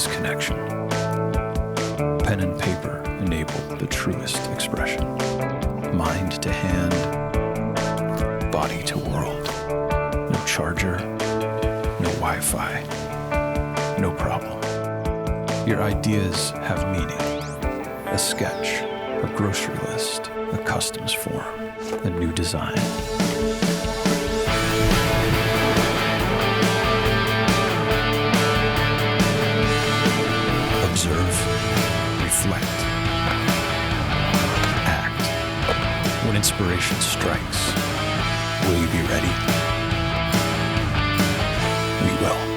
is connection. Pen and paper enable the truest expression. Mind to hand, body to world. No charger, no Wi-Fi, no problem. Your ideas have meaning. A sketch, a grocery list, a customs form, a new design. Observe, reflect, act. When inspiration strikes, will you be ready? We will.